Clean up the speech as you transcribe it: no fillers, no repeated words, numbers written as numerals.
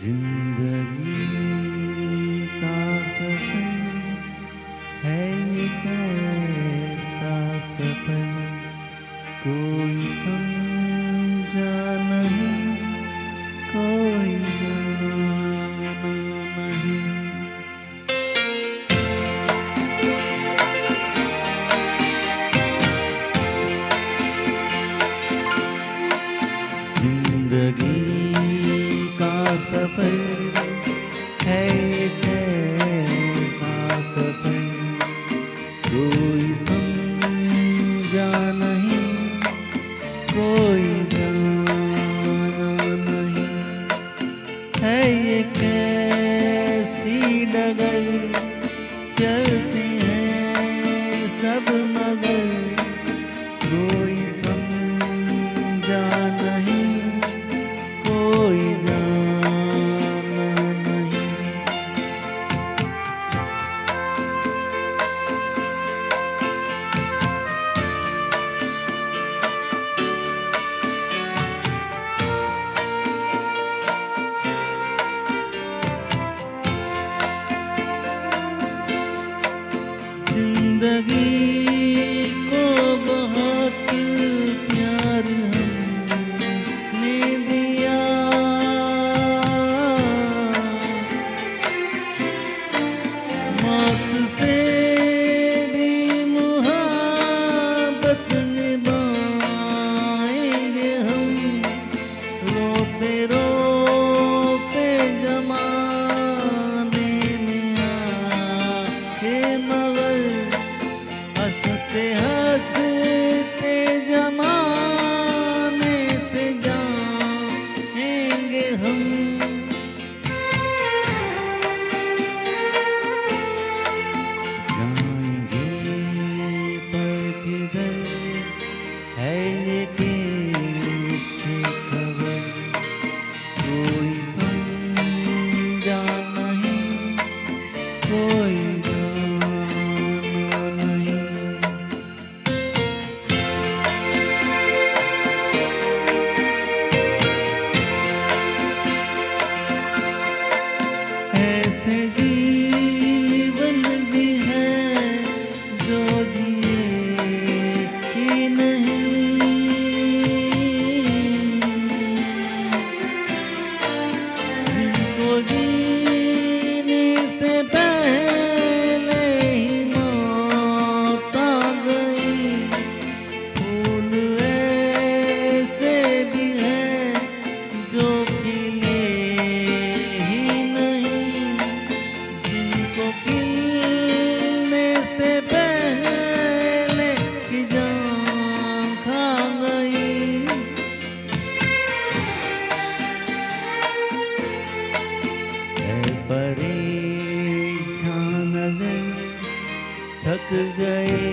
जिंदगी का सफर है ये कैसा सफर, कोई समझा नहीं, कोई जाना नहीं। जिंदगी का सफर है ये कैसा सफर, कोई समझा नहीं, कोई जाना नहीं। है ये कैसी डगर, चलते हैं सब मगर, कोई समझा नहीं, कोई जाना नहीं। जिंदगी को बहुत प्यार हमने दिया, मौत से भी मुहाबत निभाएंगे हम, रोते रोते जमाने में आके मगर, हंसते हंसते जमाने से जाएंगे हम। जाएंगे पर किधर, है ये कैसी खबर, कोई समझा नहीं, कोई जाना नहीं। ऐसे जीवन भी है जो जिए ही नहीं, जिनको जीने से पहले ही मौत आ गई। फूल ऐसे भी हैं जो खिले ही नहीं, जिनको खिलने से पहले की जान खा गई। है परेशान नजर, थक गए